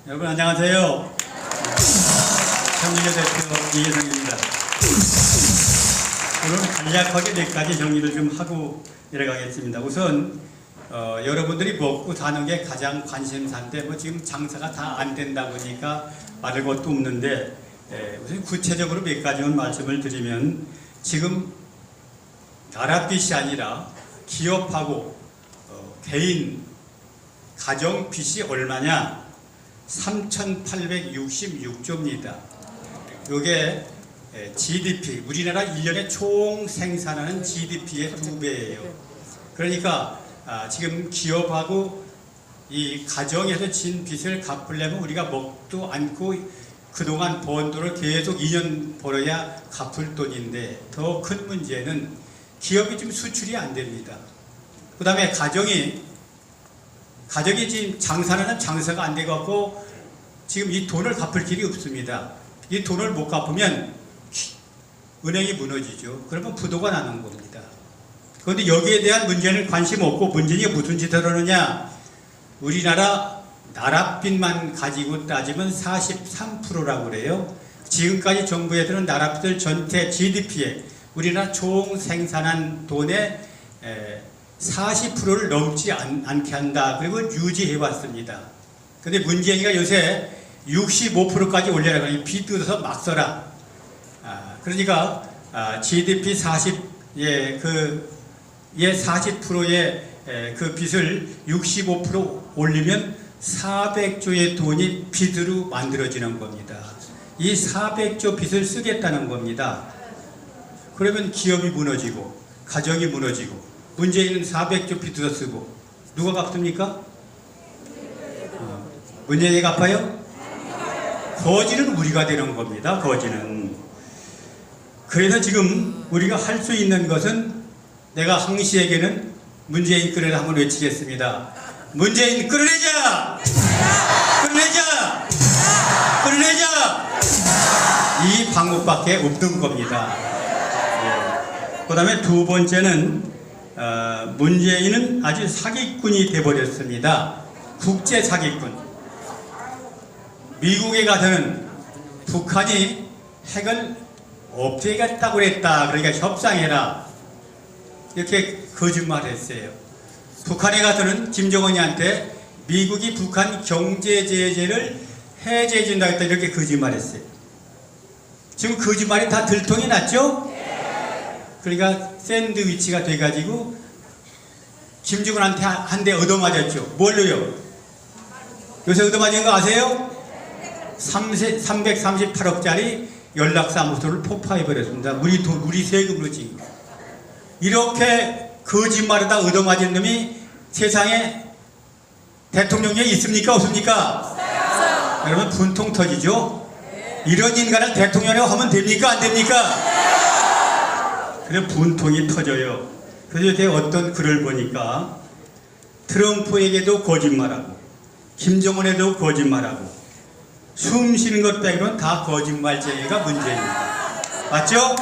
여러분 안녕하세요. 정의의 대표 이혜성입니다. 오늘 간략하게 몇 가지 정리를 좀 하고 내려가겠습니다. 우선 여러분들이 먹고 사는 게 가장 관심사인데 지금 장사가 다 안 된다 보니까 말할 것도 없는데 우선 구체적으로 몇 가지만 말씀을 드리면 지금 나라빚이 아니라 기업하고 개인 가정 빚이 얼마냐? 3,866조입니다. 이게 GDP, 우리나라 1년에 총 생산하는 GDP의 2배예요. 그러니까 지금 기업하고 이 가정에서 진 빚을 갚으려면 우리가 먹도 않고 그동안 번 돈을 계속 2년 벌어야 갚을 돈인데 더 큰 문제는 기업이 지금 수출이 안 됩니다. 그 다음에 가정이 지금 장사는 장사가 안 돼갖고 지금 이 돈을 갚을 길이 없습니다. 이 돈을 못 갚으면 은행이 무너지죠. 그러면 부도가 나는 겁니다. 그런데 여기에 대한 문제는 관심 없고 문제는 무슨 짓을 하느냐? 우리나라 나랏빚만 가지고 따지면 43%라고 그래요. 지금까지 정부에서는 나랏빚을 전체 GDP에 우리나라 총 생산한 돈의 40%를 넘지 않게 한다. 그리고 유지해 왔습니다. 근데 문재인이가 요새 65%까지 올려라. 그러니 빚 뜯어서 막 써라. 그러니까 GDP 40%의 그 빚을 65% 올리면 400조의 돈이 빚으로 만들어지는 겁니다. 이 400조 빚을 쓰겠다는 겁니다. 그러면 기업이 무너지고 가정이 무너지고 문재인은 400조 빚을 쓰고 누가 갚습니까? 문재인이 갚아요? 거지는 우리가 되는 겁니다. 거지는. 그래서 지금 우리가 할 수 있는 것은 내가 항시에게는 문재인 끌어내라 한번 외치겠습니다. 문재인 끌어내자! 끌어내자! 끌어내자! 이 방법밖에 없는 겁니다. 그 다음에 두 번째는 문재인은 아주 사기꾼이 되어버렸습니다. 국제 사기꾼. 미국에 가서는 북한이 핵을 없애겠다고 그랬다. 그러니까 협상해라. 이렇게 거짓말을 했어요. 북한에 가서는 김정은이한테 미국이 북한 경제 제재를 해제해 준다 했다. 이렇게 거짓말했어요. 지금 거짓말이 다 들통이 났죠? 그러니까 샌드위치가 돼가지고 김정은한테 한 대 얻어맞았죠. 뭘로요? 요새 얻어맞은 거 아세요? 338억짜리 연락사무소를 폭파해버렸습니다. 우리 세금으로 지금. 이렇게 거짓말에다 얻어맞은 놈이 세상에 대통령에 있습니까? 없습니까? 없어요. 여러분 분통 터지죠? 이런 인간을 대통령이라고 하면 됩니까? 안 됩니까? 그래 분통이 터져요. 그래서 이렇게 어떤 글을 보니까 트럼프에게도 거짓말하고 김정은에도 거짓말하고 숨 쉬는 것 빼고는 다 거짓말쟁이가 문제입니다. 맞죠?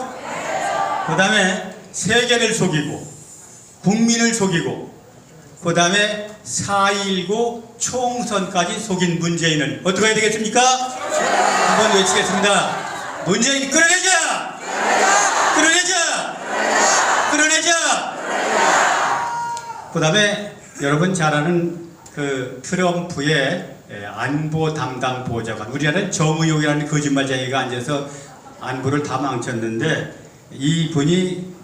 그 다음에 세계를 속이고 국민을 속이고 그 다음에 4.19 총선까지 속인 문재인을 어떻게 해야 되겠습니까? 한번 외치겠습니다. 문재인 끌어내자! 끌어내자! 끌어내자! 그 다음에 여러분 잘 아는 그 트럼프의 안보 담당 보좌관, 우리나라는 정의용이라는 거짓말쟁이가 앉아서 안보를 다 망쳤는데 이분이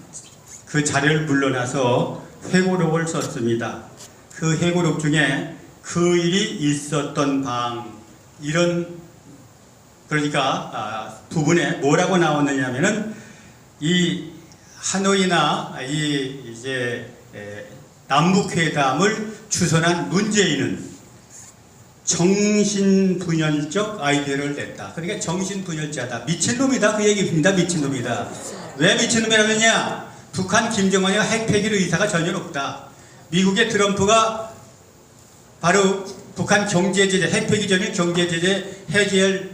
그 자리를 물러나서 회고록을 썼습니다. 그 회고록 중에 그 일이 있었던 방 이런 그러니까 부분에 뭐라고 나왔느냐면은 이 하노이나 이제 남북회담을 주선한 문재인은 정신분열적 아이디어를 냈다. 그러니까 정신분열자다. 미친놈이다. 그 얘기입니다. 미친놈이다. 왜 미친놈이라느냐? 북한 김정은이가 핵 폐기의 의사가 전혀 없다. 미국의 트럼프가 바로 북한 경제제재, 핵 폐기 전에 경제제재 해제할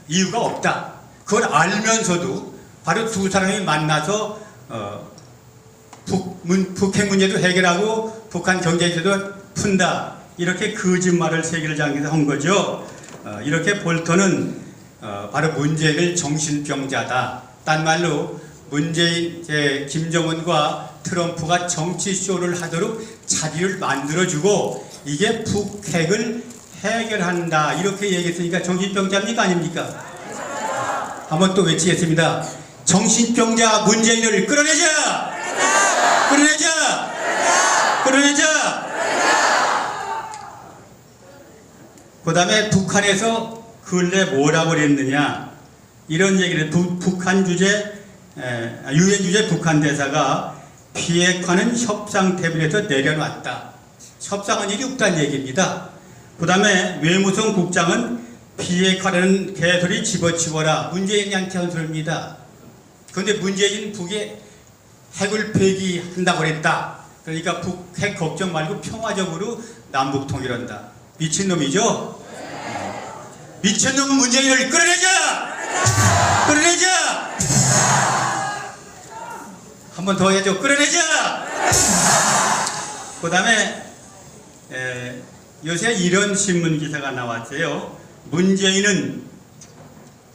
이유가 없다. 그걸 알면서도 바로 두 사람이 만나서 북핵 문제도 해결하고 북한 경제제재도 푼다. 이렇게 거짓말을 세계를 장기에서 한 거죠. 이렇게 볼턴은 바로 문재인을 정신병자다. 딴 말로 문재인, 김정은과 트럼프가 정치쇼를 하도록 자리를 만들어주고 이게 북핵을 해결한다. 이렇게 얘기했으니까 정신병자입니까? 아닙니까? 한번 또 외치겠습니다. 정신병자 문재인을 끌어내자! 끌어내자! 끌어내자! 그 다음에 북한에서 근래 뭐라고 그랬느냐 이런 얘기를 북한 주재 유엔 주재 북한 대사가 비핵화는 협상 테이블에서 내려놨다. 협상은 일이 없다는 얘기입니다. 그 다음에 외무성 국장은 비핵화라는 개소리 집어치워라. 문재인한테 한 소리입니다. 그런데 문재인 북에 핵을 폐기한다고 그랬다. 그러니까 북핵 걱정 말고 평화적으로 남북 통일한다. 미친놈이죠? 미친놈은 문재인을 끌어내자! 끌어내자! 한 번 더 해야죠. 끌어내자! 그 다음에 요새 이런 신문 기사가 나왔어요. 문재인은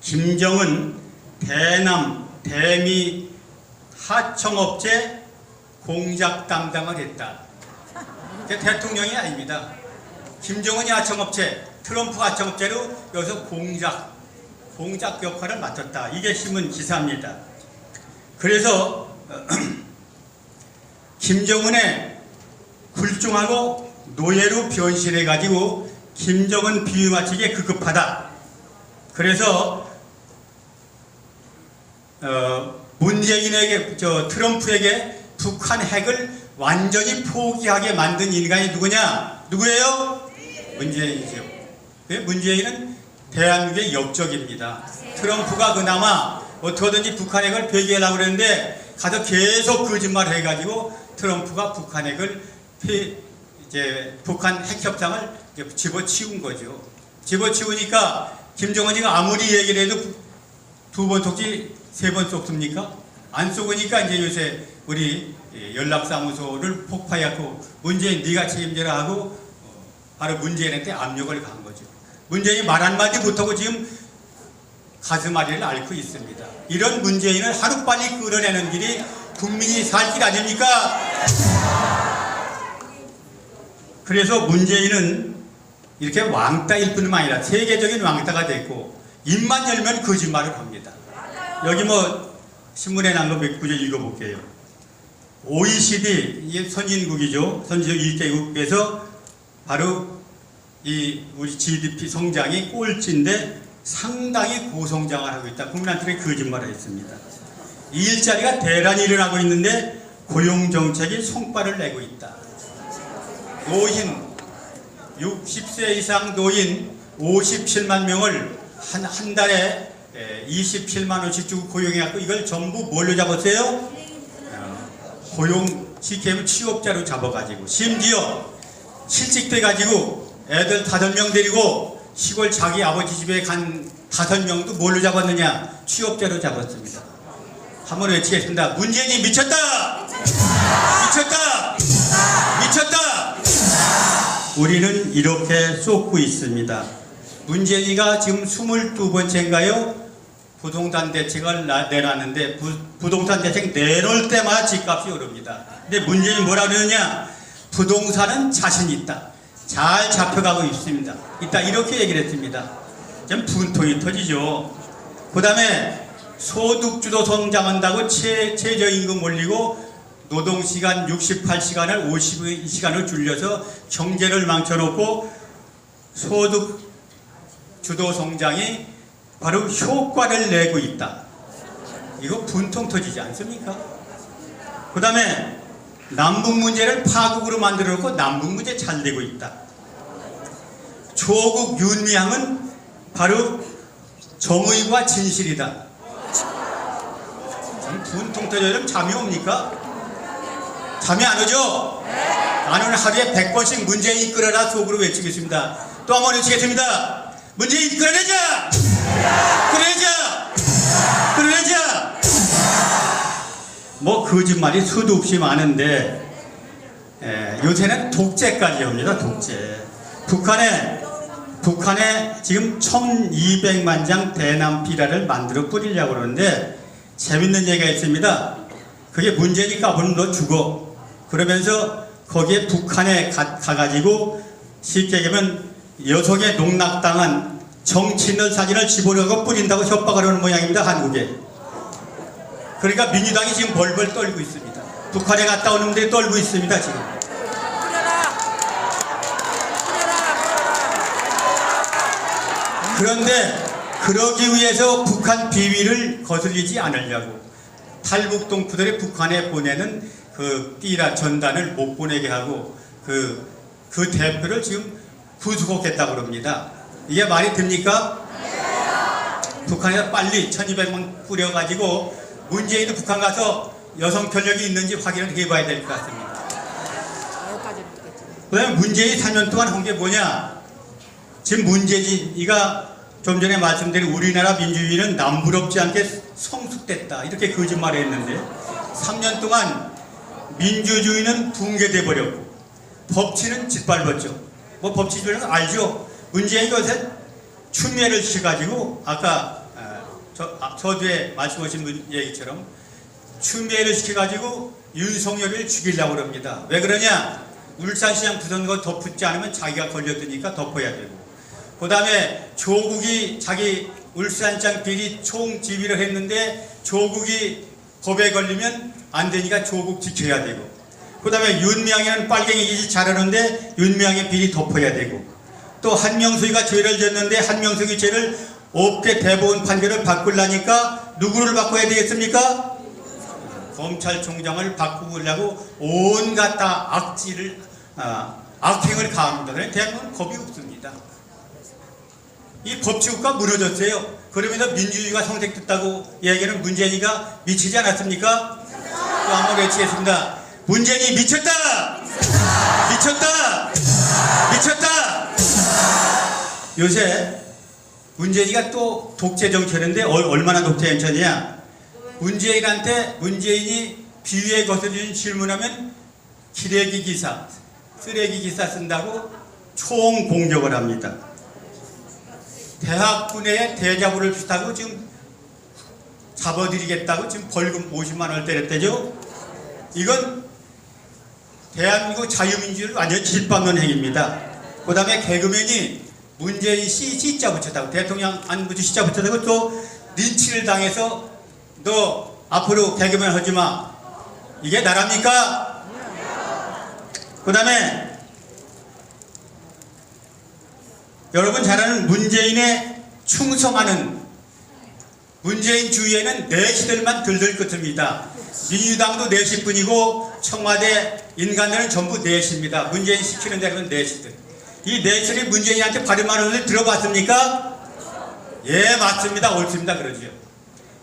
김정은 대남 대미 하청업체 공작 담당을 했다. 대통령이 아닙니다. 김정은이 하청업체, 트럼프 하청업체로 여기서 공작 역할을 맡았다. 이게 신문 기사입니다. 그래서 김정은의 굴종하고 노예로 변신해가지고 김정은 비유 맞추기에 급급하다. 그래서 문재인에게 트럼프에게 북한 핵을 완전히 포기하게 만든 인간이 누구냐? 누구예요? 문재인이죠. 문재인은 대한민국의 역적입니다. 트럼프가 그나마 어떻게든지 북한 핵을 폐기하려고 그랬는데 가서 계속 거짓말 해가지고 트럼프가 북한 핵을 북한 핵 협상을 집어치운 거죠. 집어치우니까 김정은이가 아무리 얘기를 해도 두 번 속지 세 번 속습니까? 안 쏘으니까 이제 요새 우리 연락사무소를 폭파해갖고 문재인 네가 책임져라 하고 바로 문재인한테 압력을 가한 거죠. 문재인이 말 한마디 못하고 지금 가슴앓이를 앓고 있습니다. 이런 문재인을 하루빨리 끌어내는 길이 국민이 살 길 아닙니까? 그래서 문재인은 이렇게 왕따일 뿐만 아니라 세계적인 왕따가 됐고 입만 열면 거짓말을 합니다. 여기 뭐 신문에 난 거 몇 구절 읽어볼게요. OECD, 이게 선진국이죠. 선진국 1개국에서 바로 이 우리 GDP 성장이 꼴찌인데 상당히 고성장을 하고 있다. 국민한테 거짓말을 했습니다. 이 일자리가 대란이 일어나고 있는데 고용정책이 손발을 내고 있다. 노인 60세 이상 노인 57만 명을 한 달에 27만 원씩 주고 고용해갖고 이걸 전부 뭘로 잡았어요? 고용시키면 취업자로 잡아가지고 심지어 실직돼가지고 애들 5명 데리고 시골 자기 아버지 집에 간 5명도 뭘로 잡았느냐? 취업자로 잡았습니다. 한번 외치겠습니다. 문재인이 미쳤다! 미쳤다! 미쳤다! 우리는 이렇게 쏟고 있습니다. 문재인이가 지금 22번째인가요? 부동산 대책을 내놨는데 부동산 대책 내놓을 때마다 집값이 오릅니다. 근데 문재인이 뭐라 그러느냐? 부동산은 자신 있다. 잘 잡혀가고 있습니다. 이렇게 얘기를 했습니다. 좀 분통이 터지죠. 그 다음에 소득주도 성장한다고 최저임금 올리고 노동시간 68시간을 52시간을 줄여서 경제를 망쳐놓고 소득주도 성장이 바로 효과를 내고 있다. 이거 분통 터지지 않습니까? 그 다음에 남북 문제를 파국으로 만들어 놓고 남북 문제 잘 되고 있다. 조국 윤미향은 바로 정의와 진실이다. 참 분통 터져요. 잠이 옵니까? 잠이 안 오죠? 나는 하루에 100번씩 문재인 끌어라 속으로 외치겠습니다. 또 한 번 외치겠습니다. 문재인 끌어내자! 끌어내자! 끌어내자! 뭐 거짓말이 수도 없이 많은데 요새는 독재까지 합니다. 독재. 북한에 북한에 지금 1200만 장 대남 비라를 만들어 뿌리려고 그러는데 재밌는 얘기가 있습니다. 그게 문제니 까부는 너 죽어. 그러면서 거기에 북한에 가가지고 쉽게 얘기하면 여성의 농락당한 정치인들 사진을 집어넣고 뿌린다고 협박을 하는 모양입니다. 한국에. 그러니까 민주당이 지금 벌벌 떨고 있습니다. 북한에 갔다 오는 분들이 떨고 있습니다. 지금. 그런데 그러기 위해서 북한 비위를 거슬리지 않으려고 탈북동포들이 북한에 보내는 그 띠라 전단을 못 보내게 하고 그 대표를 지금 구속했다고 그럽니다. 이게 말이 됩니까? 북한에서 빨리 1200만 뿌려가지고 문재인도 북한 가서 여성 편력이 있는지 확인을 해봐야 될 것 같습니다. 그 다음에 문재인이 3년 동안 한 게 뭐냐? 지금 문재인이가 좀 전에 말씀드린 우리나라 민주주의는 남부럽지 않게 성숙됐다 이렇게 거짓말을 했는데 3년 동안 민주주의는 붕괴돼 버렸고 법치는 짓밟았죠. 뭐 법치주의는 알죠. 문재인이 요새 추미애를 시켜가지고 아까 저뒤에 말씀하신 분 얘기처럼 추미애를 시켜가지고 윤석열을 죽이려고 합니다. 왜 그러냐? 울산시장 부선거 덮지 않으면 자기가 걸렸으니까 덮어야 되고 그 다음에 조국이 자기 울산시장 비리 총지휘를 했는데 조국이 법에 걸리면 안 되니까 조국 지켜야 되고 그 다음에 윤미향이는 빨갱이 짓 잘하는데 윤미향의 비리 덮어야 되고 또 한명숙이가 죄를 졌는데 한명숙이 죄를 없게 대법원 판결을 바꾸려니까 누구를 바꿔야 되겠습니까? 검찰총장을 바꾸려고 온갖 다 악질을 악행을 가합니다. 그런데 대한민국은 겁이 없습니다. 이 법치국가 무너졌어요. 그러면서 민주주의가 성택됐다고 얘기하는 문재인이가 미치지 않았습니까? 또 한번 외치겠습니다. 문재인이 미쳤다! 미쳤다! 미쳤다! 요새 문재인이가 또 독재 정치하는데 얼마나 독재 정치냐? 문재인이 비위에 거슬리는 질문하면 기레기 기사, 쓰레기 기사 쓴다고 총 공격을 합니다. 대학군의 대자보를 비슷하고 지금 잡아드리겠다고 지금 벌금 50만 원을 때렸대죠. 이건 대한민국 자유민주주의를 완전히 짓밟는 행위입니다. 그 다음에 개그맨이 문재인 C자 붙였다고 대통령 안 붙여 C자 붙였다고 또 린치를 당해서 너 앞으로 개그맨 하지마. 이게 나랍니까? 그 다음에 여러분 잘 아는 문재인에 충성하는 문재인 주위에는 내시들만 들들 끄집니다. 민주당도 내시뿐이고 청와대 인간들은 전부 내시입니다. 문재인 시키는 대로는 내시들. 이 내시들이 문재인한테 발음하는 것을 들어봤습니까? 예, 맞습니다. 옳습니다. 그러죠.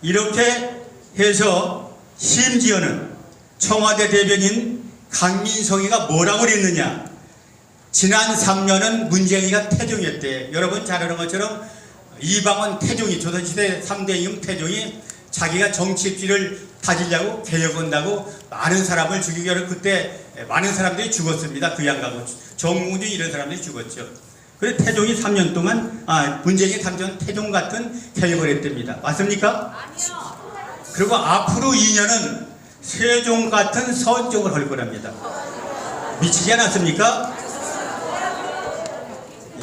이렇게 해서 심지어는 청와대 대변인 강민성이가 뭐라고 그랬느냐? 지난 3년은 문재인이가 태종이었대. 여러분 잘 아는 것처럼 이방원 태종이 조선시대 3대 임금 태종이 자기가 정치입지를 다지려고 개혁한다고 많은 사람을 죽이기 위해 그때 많은 사람들이 죽었습니다. 그 양가고 정무도 이런 사람들이 죽었죠. 그래서 태종이 3년 동안 문재인이 3년 태종 같은 개혁을 했답니다. 맞습니까? 아니요. 그리고 앞으로 2년은 세종 같은 선종을 할 거랍니다. 미치지 않았습니까?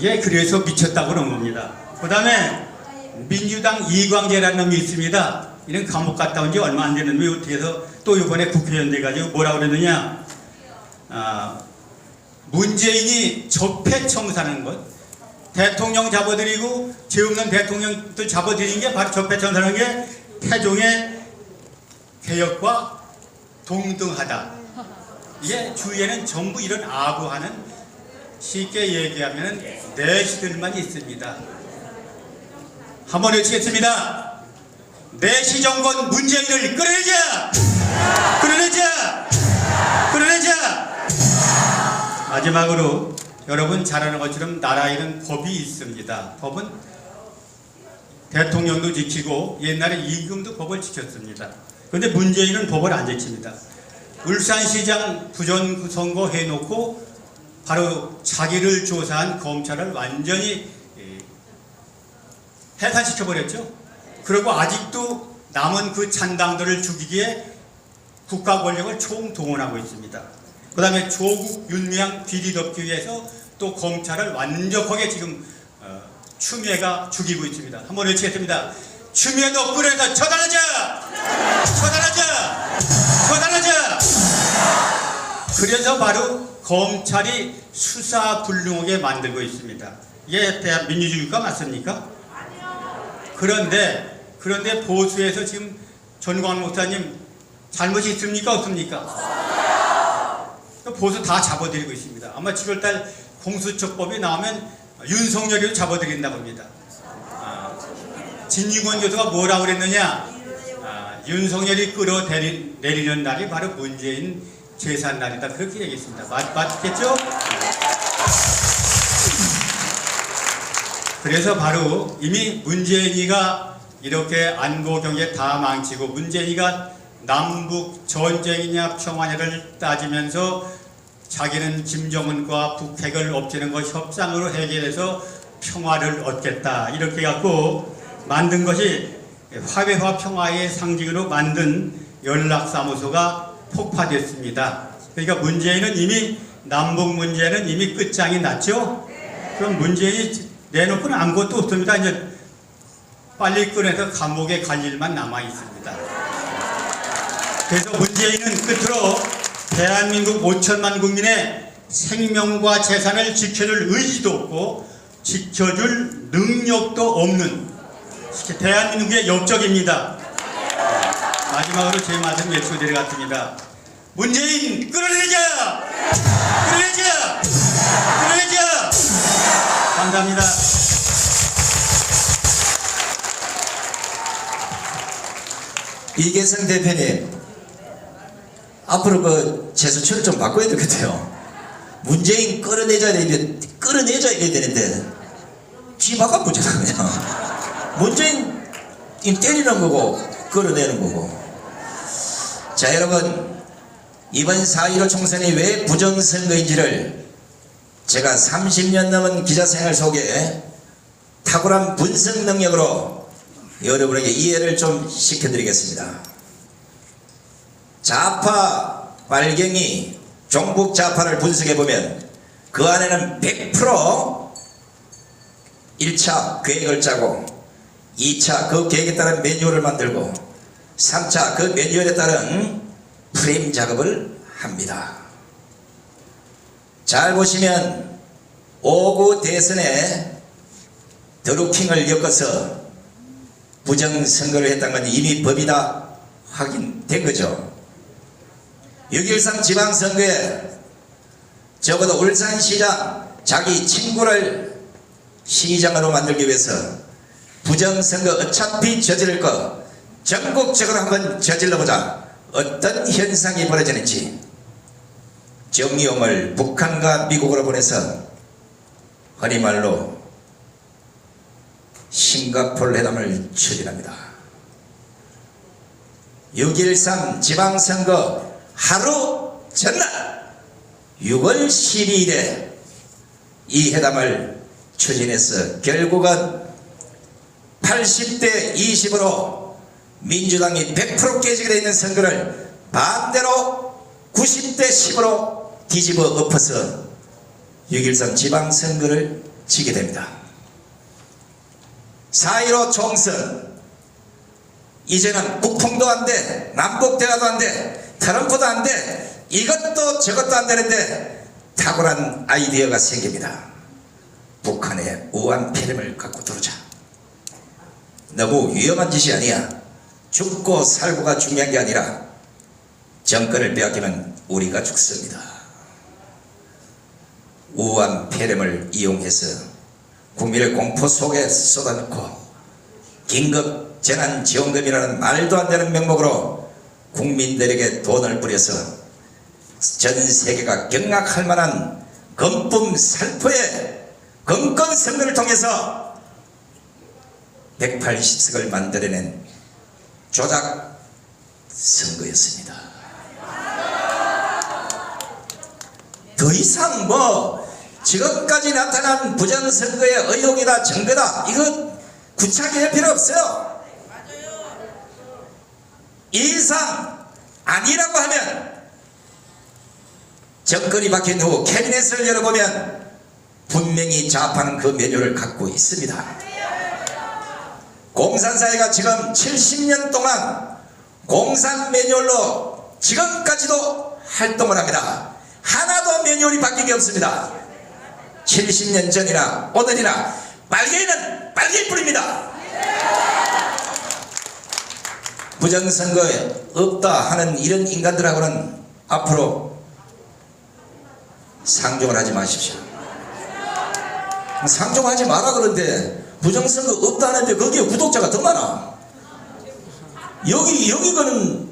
예, 그래서 미쳤다고 그런 겁니다. 그 다음에 민주당 이광재라는 놈이 있습니다. 이런 감옥 갔다 온 지 얼마 안 되는 놈이 어떻게 해서 또 이번에 국회의원 돼가지고 뭐라고 그러느냐? 문재인이 적폐청산하는 것, 대통령 잡아들이고 죄 없는 대통령들 잡아들이는 게 바로 적폐청산하는 게 태종의 개혁과 동등하다. 이게 주위에는 전부 이런 아부하는 쉽게 얘기하면 내시들만 있습니다. 한번 외치겠습니다. 내시 정권 문재인을 끌어내자! 끌어내자! 끌어내자! 마지막으로 여러분 잘 아는 것처럼 나라에는 법이 있습니다. 법은 대통령도 지키고 옛날에 이금도 법을 지켰습니다. 그런데 문재인은 법을 안 지킵니다. 울산시장 부정선거 해놓고 바로 자기를 조사한 검찰을 완전히 해산시켜버렸죠. 그리고 아직도 남은 그 잔당들을 죽이기에 국가 권력을 총동원하고 있습니다. 그 다음에 조국 윤미향 뒤뒤덮기 위해서 또 검찰을 완벽하게 지금 추미애가 죽이고 있습니다. 한번 외치겠습니다. 추미애 너 꿀에서 처단하자! 처단하자! 처단하자! 그래서 바로 검찰이 수사불능하게 만들고 있습니다. 이게 대한 민주주의가 맞습니까? 그런데 보수에서 지금 전광 목사님 잘못이 있습니까? 없습니까? 보수 다 잡아들이고 있습니다. 아마 7월달 공수처법이 나오면 윤석열이도 잡아들인다고 합니다. 진유권 교수가 뭐라고 그랬느냐? 윤석열이 끌어내리는 날이 바로 문재인 제삿날이다. 그렇게 얘기했습니다. 맞겠죠? 그래서 바로 이미 문재인이가 이렇게 안보 경제 다 망치고 문재인이가 남북 전쟁이냐 평화냐를 따지면서 자기는 김정은과 북핵을 없애는 것 협상으로 해결해서 평화를 얻겠다 이렇게 갖고 만든 것이 화해와 평화의 상징으로 만든 연락사무소가 폭파됐습니다. 그러니까 문재인은 이미 남북 문제는 이미 끝장이 났죠. 그럼 문재인이 내놓고는 아무것도 없습니다. 이제 빨리 꺼내서 감옥에 갈 일만 남아 있습니다. 그래서 문재인은 끝으로 대한민국 5천만 국민의 생명과 재산을 지켜줄 의지도 없고 지켜줄 능력도 없는 대한민국의 역적입니다. 마지막으로 제 말씀 외치고 내려갔습니다. 문재인 끌어내자! 끌어내자! 끌어내자! 감사합니다. 이계성 대표님, 앞으로 그 제스처를 좀 바꿔야 되겠대요. 문재인 끌어내줘야 되는데 쥐 바꿔보잖아. 그냥 문재인 때리는 거고 끌어내는 거고. 자, 여러분, 이번 4.15 총선이 왜 부정선거인지를 제가 30년 넘은 기자생활 속에 탁월한 분석 능력으로 여러분에게 이해를 좀 시켜드리겠습니다. 좌파 발경이 종북 좌파를 분석해보면 그 안에는 100% 1차 계획을 짜고 2차 그 계획에 따른 매뉴얼을 만들고 3차 그 매뉴얼에 따른 프레임 작업을 합니다. 잘 보시면 5구 대선에 드루킹을 엮어서 부정선거를 했다는 건 이미 법이 다 확인된 거죠. 6.13 지방선거에 적어도 울산시장 자기 친구를 시장으로 만들기 위해서 부정선거 어차피 저지를 거 전국적으로 한번 저질러보자. 어떤 현상이 벌어지는지. 정의용을 북한과 미국으로 보내서 흔히말로 싱가포르 회담을 추진합니다. 6.13 지방선거 하루 전날 6월 12일에 이 회담을 추진해서 결국은 80대 20으로 민주당이 100% 깨지게 되어 있는 선거를 반대로 90대 10으로 뒤집어 엎어서 6.13 지방선거를 지게 됩니다. 4.15 총선, 이제는 국통도 안 돼, 남북대화도 안 돼, 트럼프도 안 돼, 이것도 저것도 안 되는데 탁월한 아이디어가 생깁니다. 북한의 우한 필름을 갖고 들어오자. 너무 위험한 짓이 아니야. 죽고 살고가 중요한 게 아니라 정권을 빼앗기면 우리가 죽습니다. 우한 폐렴을 이용해서 국민을 공포 속에 쏟아넣고 긴급 재난지원금이라는 말도 안 되는 명목으로 국민들에게 돈을 뿌려서 전 세계가 경악할 만한 금품 살포의 건건 선거를 통해서 180석을 만들어낸 조작 선거였습니다. 더 이상 지금까지 나타난 부정선거의 의혹이다, 증거다, 이거 구차하게 할 필요 없어요. 이 이상 아니라고 하면 정권이 바뀐 후 캐비넷을 열어보면 분명히 좌파는 그 메뉴를 갖고 있습니다. 공산사회가 지금 70년 동안 공산 매뉴얼로 지금까지도 활동을 합니다. 하나도 매뉴얼이 바뀐 게 없습니다. 70년 전이나 오늘이나 빨갱이는 빨갱이 뿐입니다. 부정선거에 없다 하는 이런 인간들하고는 앞으로 상종을 하지 마십시오. 상종하지 마라 그런데 부정선거 없다 하는데 거기에 구독자가 더 많아. 여기거는